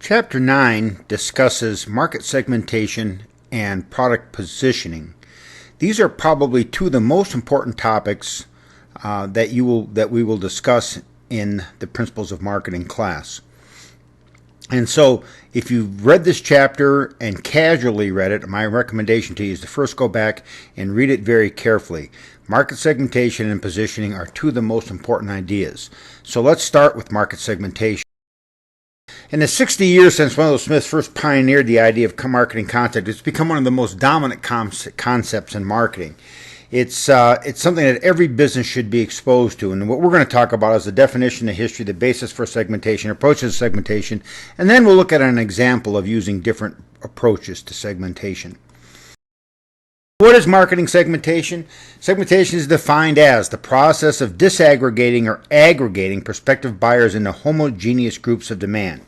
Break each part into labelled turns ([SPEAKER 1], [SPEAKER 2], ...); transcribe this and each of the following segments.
[SPEAKER 1] Chapter 9 discusses market segmentation and product positioning. These are probably two of the most important topics that we will discuss in the Principles of Marketing class. And so if you've read this chapter and casually read it, my recommendation to you is to first go back and read it very carefully. Market segmentation and positioning are two of the most important ideas. So let's start with market segmentation. In the 60 years since Wendell Smith first pioneered the idea of marketing content, it's become one of the most dominant concepts in marketing. It's something that every business should be exposed to. And what we're going to talk about is the definition, the history, the basis for segmentation, approaches to segmentation, and then we'll look at an example of using different approaches to segmentation. What is marketing segmentation? Segmentation is defined as the process of disaggregating or aggregating prospective buyers into homogeneous groups of demand.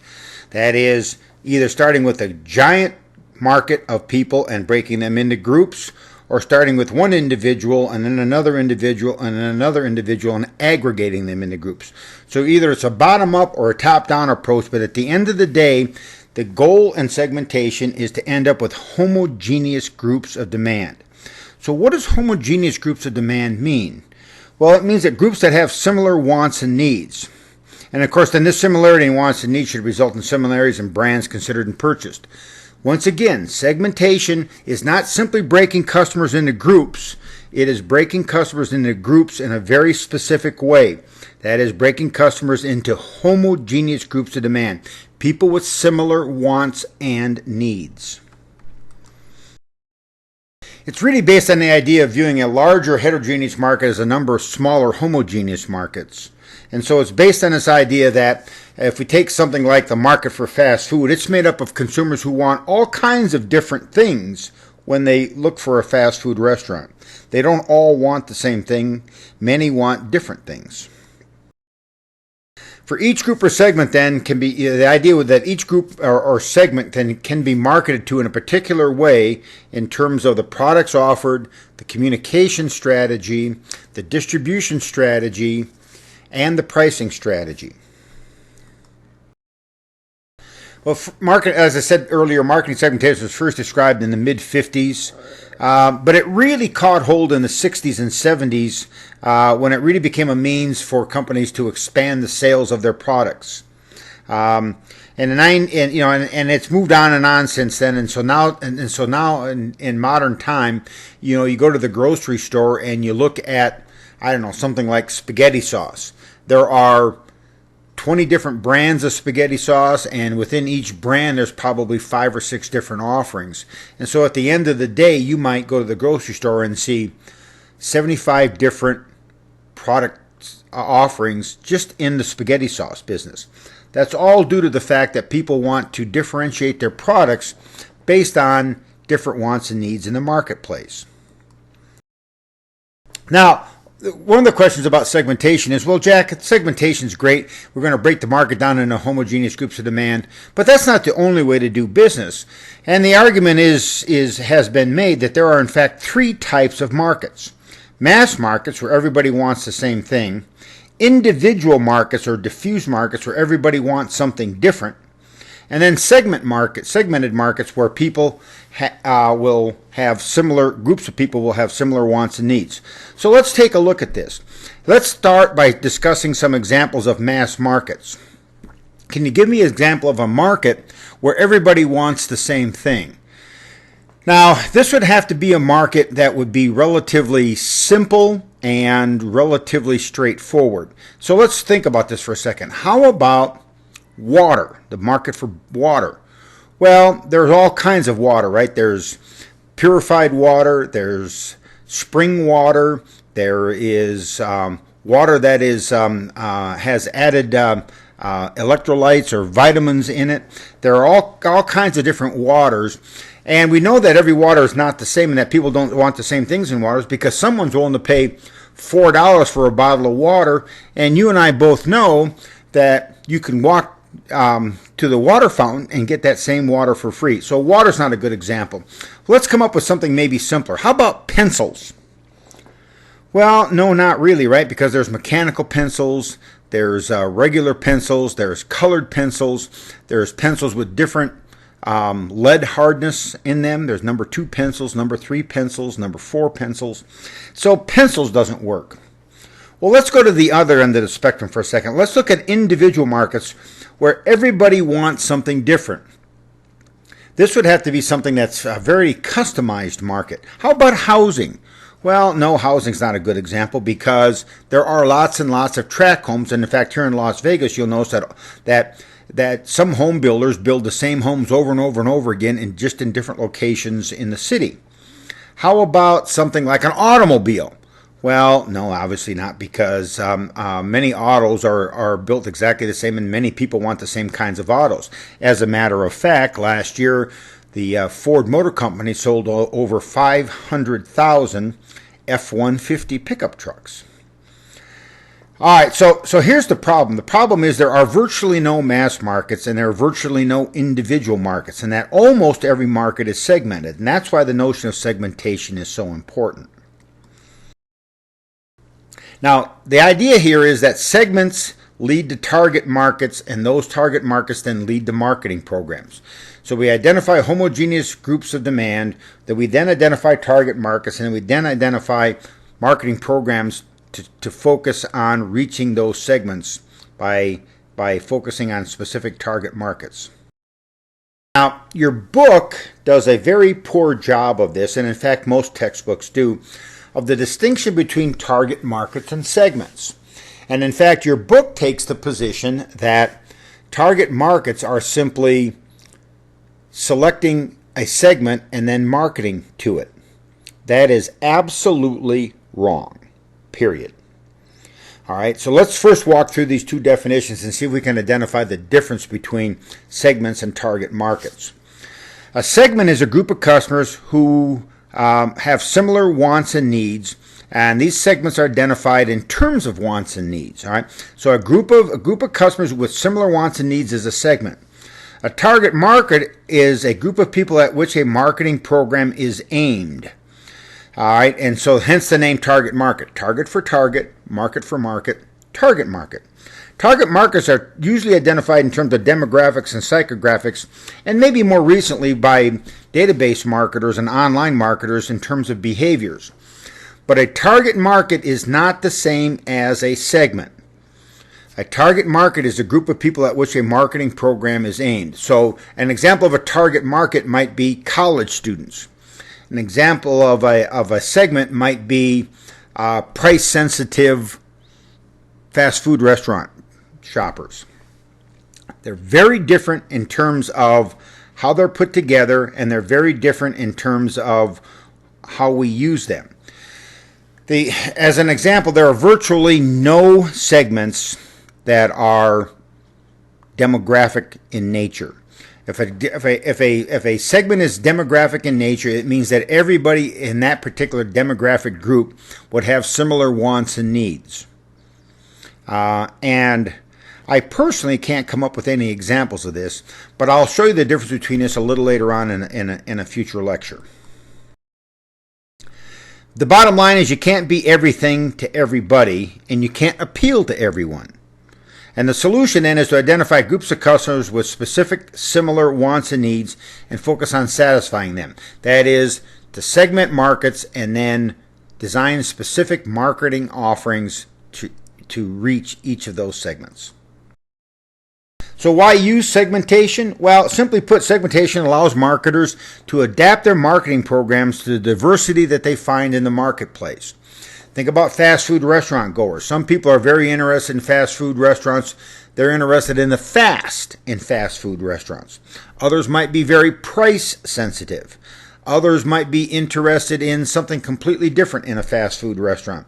[SPEAKER 1] That is, either starting with a giant market of people and breaking them into groups, or starting with one individual and then another individual and then another individual and aggregating them into groups. So either it's a bottom-up or a top-down approach, but at the end of the day, the goal in segmentation is to end up with homogeneous groups of demand. So what does homogeneous groups of demand mean? Well, it means that groups that have similar wants and needs. And of course, then this similarity in wants and needs should result in similarities in brands considered and purchased. Once again, segmentation is not simply breaking customers into groups. It is breaking customers into groups in a very specific way. That is, breaking customers into homogeneous groups of demand. People with similar wants and needs. It's really based on the idea of viewing a larger heterogeneous market as a number of smaller homogeneous markets. And so it's based on this idea that if we take something like the market for fast food, it's made up of consumers who want all kinds of different things when they look for a fast food restaurant. They don't all want the same thing. Many want different things. For each group or segment, then, can be the idea that each group or segment then can be marketed to in a particular way in terms of the products offered, the communication strategy, the distribution strategy, and the pricing strategy. Well, as I said earlier, marketing segmentation was first described in the mid-50s, but it really caught hold in the 60s and 70s when it really became a means for companies to expand the sales of their products. And it's moved on and on since then. And so now in modern time, you go to the grocery store and you look at, something like spaghetti sauce. There are 20 different brands of spaghetti sauce, and within each brand there's probably 5 or 6 different offerings. And so at the end of the day, you might go to the grocery store and see 75 different product offerings just in the spaghetti sauce business. That's all due to the fact that people want to differentiate their products based on different wants and needs in the marketplace. Now, one of the questions about segmentation is, well, Jack, segmentation is great. We're going to break the market down into homogeneous groups of demand, but that's not the only way to do business. And the argument has been made that there are, in fact, 3 types of markets. Mass markets, where everybody wants the same thing. Individual markets, or diffuse markets, where everybody wants something different. And then segmented markets, where people will have groups of people will have similar wants and needs. So let's take a look at this. Let's start by discussing some examples of mass markets. Can you give me an example of a market where everybody wants the same thing? Now, this would have to be a market that would be relatively simple and relatively straightforward. So let's think about this for a second. How about water, the market for water? Well, there's all kinds of water, right? There's purified water, there's spring water, there is water that has added electrolytes or vitamins in it. There are all kinds of different waters. And we know that every water is not the same and that people don't want the same things in waters because someone's willing to pay $4 for a bottle of water. And you and I both know that you can walk to the water fountain and get that same water for free. So water's not a good example. Let's come up with something maybe simpler. How about pencils? Well, no, not really, right? Because there's mechanical pencils, there's regular pencils, there's colored pencils, there's pencils with different lead hardness in them. There's number 2 pencils, number 3 pencils, number 4 pencils. So pencils doesn't work. Well, let's go to the other end of the spectrum for a second. Let's look at individual markets where everybody wants something different. This would have to be something that's a very customized market. How about housing? Well, no, housing's not a good example because there are lots and lots of tract homes. And in fact, here in Las Vegas, you'll notice that some home builders build the same homes over and over and over again in different locations in the city. How about something like an automobile? Well, no, obviously not, because many autos are built exactly the same, and many people want the same kinds of autos. As a matter of fact, last year, the Ford Motor Company sold over 500,000 F-150 pickup trucks. All right, so here's the problem. The problem is there are virtually no mass markets and there are virtually no individual markets, and that almost every market is segmented, and that's why the notion of segmentation is so important. Now, the idea here is that segments lead to target markets, and those target markets then lead to marketing programs. So we identify homogeneous groups of demand, that we then identify target markets, and we then identify marketing programs to focus on reaching those segments by focusing on specific target markets. Now, your book does a very poor job of this, and in fact most textbooks do, of the distinction between target markets and segments. And in fact, your book takes the position that target markets are simply selecting a segment and then marketing to it. That is absolutely wrong, period. All right, so let's first walk through these two definitions and see if we can identify the difference between segments and target markets. A segment is a group of customers who have similar wants and needs, and these segments are identified in terms of wants and needs. All right, so a group of customers with similar wants and needs is a segment. A target market is a group of people at which a marketing program is aimed. All right, and so hence the name target market. Target for target, market for market, target market. Target markets are usually identified in terms of demographics and psychographics, and maybe more recently by database marketers and online marketers in terms of behaviors. But a target market is not the same as a segment. A target market is a group of people at which a marketing program is aimed. So an example of a target market might be college students. An example of a segment might be price-sensitive fast food restaurant shoppers. They're very different in terms of how they're put together, and they're very different in terms of how we use them. As an example, there are virtually no segments that are demographic in nature. If a segment is demographic in nature, it means that everybody in that particular demographic group would have similar wants and needs. And I personally can't come up with any examples of this, but I'll show you the difference between this a little later on in a future lecture. The bottom line is you can't be everything to everybody, and you can't appeal to everyone. And the solution then is to identify groups of customers with specific similar wants and needs and focus on satisfying them. That is, to segment markets and then design specific marketing offerings to reach each of those segments. So why use segmentation? Well, simply put, segmentation allows marketers to adapt their marketing programs to the diversity that they find in the marketplace. Think about fast food restaurant goers. Some people are very interested in fast food restaurants. They're interested in the fast in fast food restaurants. Others might be very price sensitive. Others might be interested in something completely different in a fast food restaurant.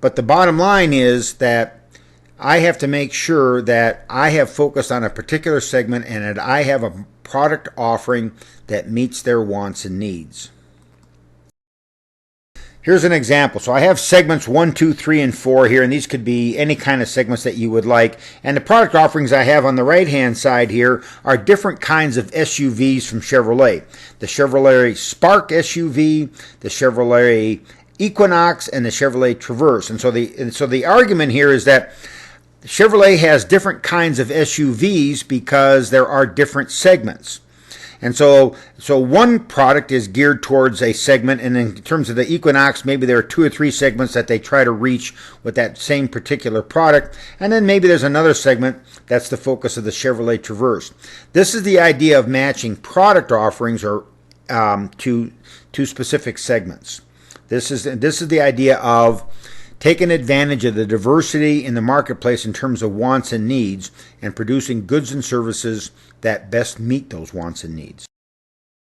[SPEAKER 1] But the bottom line is that I have to make sure that I have focused on a particular segment and that I have a product offering that meets their wants and needs. Here's an example. So I have segments 1, 2, 3, and 4 here, and these could be any kind of segments that you would like. And the product offerings I have on the right-hand side here are different kinds of SUVs from Chevrolet. The Chevrolet Spark SUV, the Chevrolet Equinox, and the Chevrolet Traverse. And so the argument here is that Chevrolet has different kinds of SUVs because there are different segments. And so one product is geared towards a segment, and in terms of the Equinox, maybe there are 2 or 3 segments that they try to reach with that same particular product, and then maybe there's another segment that's the focus of the Chevrolet Traverse. This is the idea of matching product offerings or to specific segments. This is the idea of taking advantage of the diversity in the marketplace in terms of wants and needs and producing goods and services that best meet those wants and needs.